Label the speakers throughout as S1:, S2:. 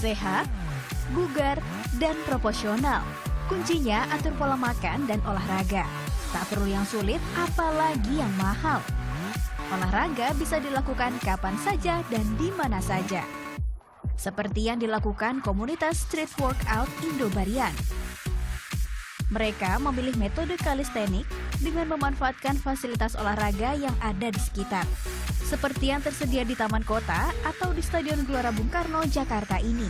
S1: sehat, bugar, dan proporsional. Kuncinya atur pola makan dan olahraga. Tak perlu yang sulit, apalagi yang mahal. Olahraga bisa dilakukan kapan saja dan di mana saja. Seperti yang dilakukan komunitas street workout Indobarian. Mereka memilih metode kalistenik dengan memanfaatkan fasilitas olahraga yang ada di sekitar. Seperti yang tersedia di Taman Kota atau di Stadion Gelora Bung Karno, Jakarta ini.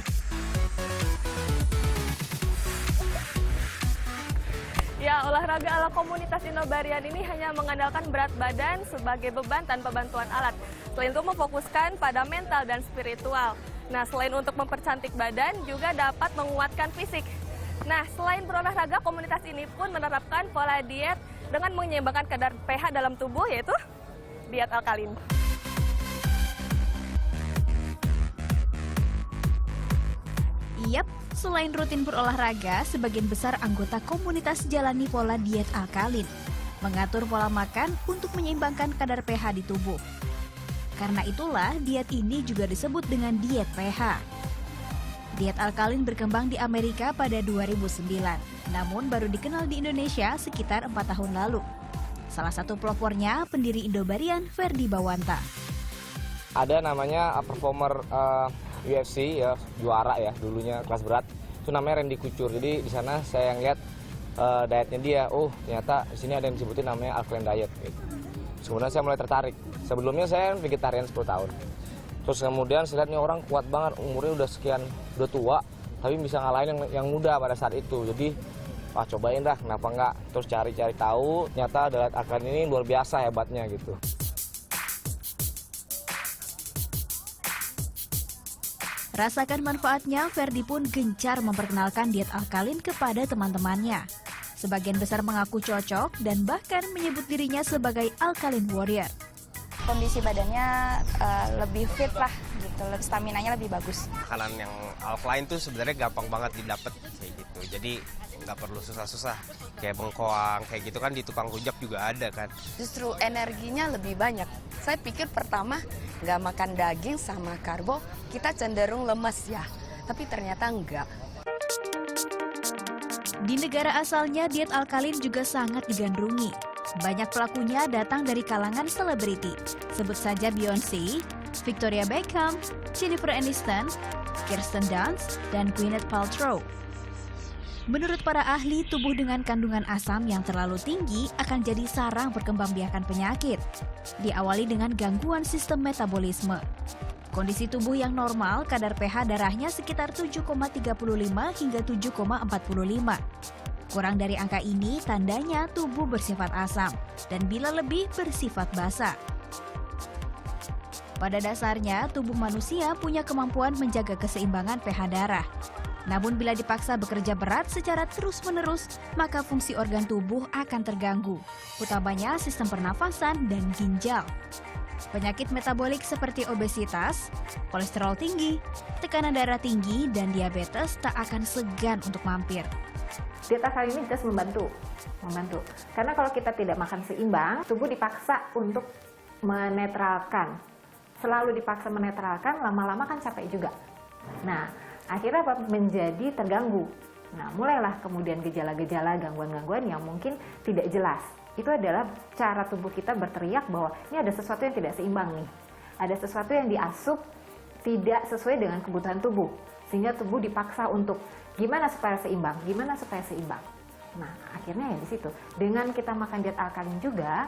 S2: Ya, olahraga ala komunitas Indobarian ini hanya mengandalkan berat badan sebagai beban tanpa bantuan alat. Selain itu memfokuskan pada mental dan spiritual. Nah, selain untuk mempercantik badan, juga dapat menguatkan fisik. Nah, selain berolahraga, komunitas ini pun menerapkan pola diet dengan menyeimbangkan kadar pH dalam tubuh, yaitu diet alkalin.
S1: Yap, selain rutin berolahraga, sebagian besar anggota komunitas jalani pola diet alkalin. Mengatur pola makan untuk menyeimbangkan kadar pH di tubuh. Karena itulah, diet ini juga disebut dengan diet pH. Diet alkalin berkembang di Amerika pada 2009, namun baru dikenal di Indonesia sekitar 4 tahun lalu. Salah satu pelopornya pendiri Indobarian, Ferdi Bawanta.
S3: Ada namanya performer UFC ya, juara ya dulunya kelas berat. Itu namanya Randy Couture. Jadi di sana saya yang lihat dietnya dia. Oh, ternyata di sini ada yang disebutin namanya alkaline diet gitu. Sebenarnya saya mulai tertarik. Sebelumnya saya vegetarian 10 tahun. Terus kemudian saya lihat nih orang kuat banget, umurnya udah sekian, udah tua, tapi bisa ngalahin yang muda pada saat itu. Jadi, wah cobain dah, kenapa enggak? Terus cari-cari tahu, ternyata diet alkaline ini luar biasa hebatnya gitu.
S1: Rasakan manfaatnya, Ferdi pun gencar memperkenalkan diet alkalin kepada teman-temannya. Sebagian besar mengaku cocok dan bahkan menyebut dirinya sebagai alkalin warrior.
S4: Kondisi badannya lebih fit lah gitu, staminanya lebih bagus.
S5: Makanan yang alkaline tuh sebenarnya gampang banget didapat kayak gitu. Jadi nggak perlu susah-susah. Kayak bengkoang kayak gitu kan di tukang rujak juga ada kan.
S6: Justru energinya lebih banyak. Saya pikir pertama nggak makan daging sama karbo, kita cenderung lemes ya. Tapi ternyata enggak.
S1: Di negara asalnya, diet alkalin juga sangat digandrungi. Banyak pelakunya datang dari kalangan selebriti. Sebut saja Beyoncé, Victoria Beckham, Jennifer Aniston, Kirsten Dunst, dan Gwyneth Paltrow. Menurut para ahli, tubuh dengan kandungan asam yang terlalu tinggi akan jadi sarang perkembangbiakan penyakit. Diawali dengan gangguan sistem metabolisme. Kondisi tubuh yang normal, kadar pH darahnya sekitar 7,35 hingga 7,45. Kurang dari angka ini, tandanya tubuh bersifat asam, dan bila lebih bersifat basa. Pada dasarnya, tubuh manusia punya kemampuan menjaga keseimbangan pH darah. Namun bila dipaksa bekerja berat secara terus-menerus, maka fungsi organ tubuh akan terganggu, utamanya sistem pernafasan dan ginjal. Penyakit metabolik seperti obesitas, kolesterol tinggi, tekanan darah tinggi, dan diabetes tak akan segan untuk mampir.
S7: Diet alkalin ini jelas membantu. Karena kalau kita tidak makan seimbang, tubuh dipaksa untuk menetralkan. Selalu dipaksa menetralkan, lama-lama kan capek juga. Nah, akhirnya apa? Menjadi terganggu. Nah, mulailah kemudian gejala-gejala, gangguan-gangguan yang mungkin tidak jelas. Itu adalah cara tubuh kita berteriak bahwa ini ada sesuatu yang tidak seimbang nih. Ada sesuatu yang diasup tidak sesuai dengan kebutuhan tubuh. Sehingga tubuh dipaksa untuk gimana supaya seimbang, gimana supaya seimbang. Nah, akhirnya ya di situ. Dengan kita makan diet alkalin juga,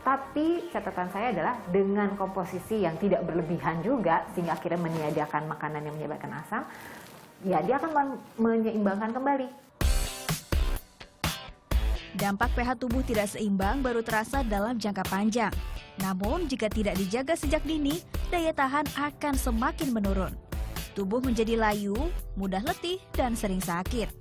S7: tapi catatan saya adalah dengan komposisi yang tidak berlebihan juga, sehingga akhirnya meniadakan makanan yang menyebabkan asam, ya dia akan menyeimbangkan kembali.
S1: Dampak pH tubuh tidak seimbang baru terasa dalam jangka panjang. Namun, jika tidak dijaga sejak dini, daya tahan akan semakin menurun. Tubuh menjadi layu, mudah letih, dan sering sakit.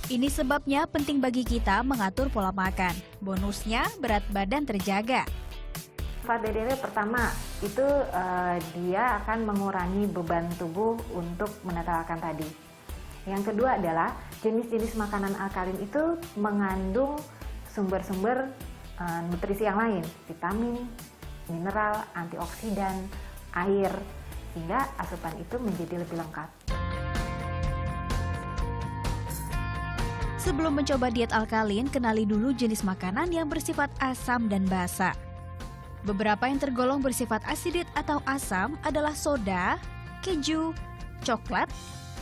S1: Ini sebabnya penting bagi kita mengatur pola makan. Bonusnya, berat badan terjaga.
S7: Manfaat dari diet pertama, itu dia akan mengurangi beban tubuh untuk menetralkan tadi. Yang kedua adalah jenis-jenis makanan alkalin itu mengandung sumber-sumber nutrisi yang lain, vitamin, mineral, antioksidan, air, sehingga asupan itu menjadi lebih lengkap.
S1: Sebelum mencoba diet alkalin, kenali dulu jenis makanan yang bersifat asam dan basa. Beberapa yang tergolong bersifat asidit atau asam adalah soda, keju, coklat,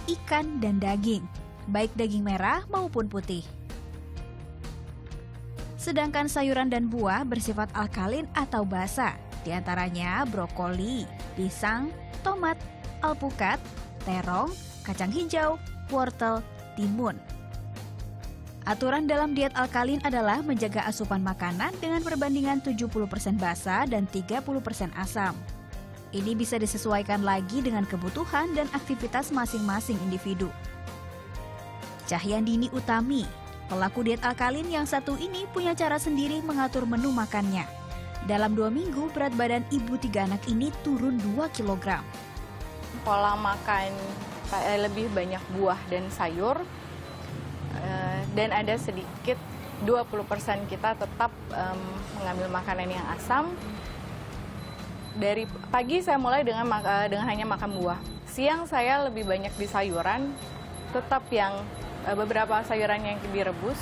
S1: ikan, dan daging, baik daging merah maupun putih. Sedangkan sayuran dan buah bersifat alkalin atau basa, diantaranya brokoli, pisang, tomat, alpukat, terong, kacang hijau, wortel, timun. Aturan dalam diet alkalin adalah menjaga asupan makanan dengan perbandingan 70% basa dan 30% asam. Ini bisa disesuaikan lagi dengan kebutuhan dan aktivitas masing-masing individu. Cahyandini Utami, pelaku diet alkalin yang satu ini punya cara sendiri mengatur menu makannya. Dalam 2 minggu, berat badan ibu 3 anak ini turun 2 kg.
S8: Pola makan lebih banyak buah dan sayur, dan ada sedikit 20% kita tetap mengambil makanan yang asam. Dari pagi saya mulai dengan hanya makan buah. Siang saya lebih banyak di sayuran, tetap yang beberapa sayuran yang direbus,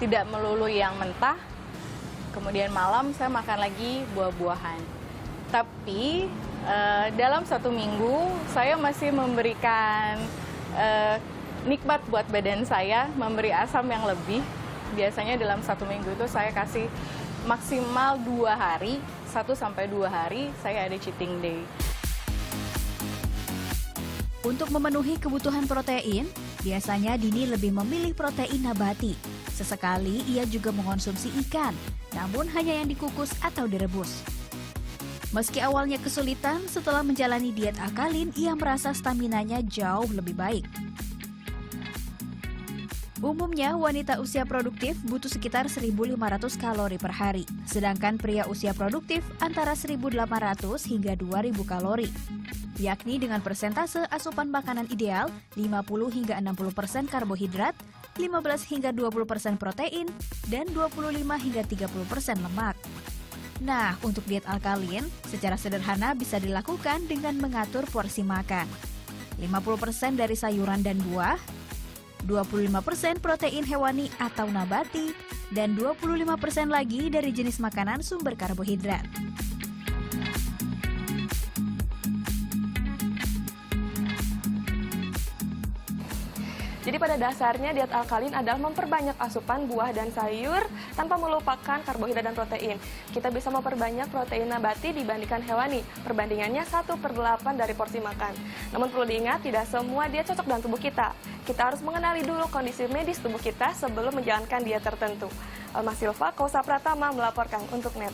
S8: tidak melulu yang mentah. Kemudian malam saya makan lagi buah-buahan. Tapi dalam 1 minggu saya masih memberikan nikmat buat badan saya, memberi asam yang lebih. Biasanya dalam 1 minggu itu saya kasih maksimal 2 hari, 1-2 hari saya ada cheating day.
S1: Untuk memenuhi kebutuhan protein, biasanya Dini lebih memilih protein nabati. Sesekali ia juga mengonsumsi ikan, namun hanya yang dikukus atau direbus. Meski awalnya kesulitan, setelah menjalani diet alkalin, ia merasa staminanya jauh lebih baik. Umumnya, wanita usia produktif butuh sekitar 1.500 kalori per hari, sedangkan pria usia produktif antara 1.800 hingga 2.000 kalori. Yakni dengan persentase asupan makanan ideal 50 hingga 60% karbohidrat, 15 hingga 20% protein, dan 25 hingga 30% lemak. Nah, untuk diet alkalin, secara sederhana bisa dilakukan dengan mengatur porsi makan. 50% dari sayuran dan buah, 25% protein hewani atau nabati, dan 25% lagi dari jenis makanan sumber karbohidrat.
S2: Jadi pada dasarnya diet alkalin adalah memperbanyak asupan buah dan sayur tanpa melupakan karbohidrat dan protein. Kita bisa memperbanyak protein nabati dibandingkan hewani. Perbandingannya 1/8 dari porsi makan. Namun perlu diingat, tidak semua diet cocok dengan tubuh kita. Kita harus mengenali dulu kondisi medis tubuh kita sebelum menjalankan diet tertentu. Alma Silva, Kausa Pratama melaporkan untuk NET.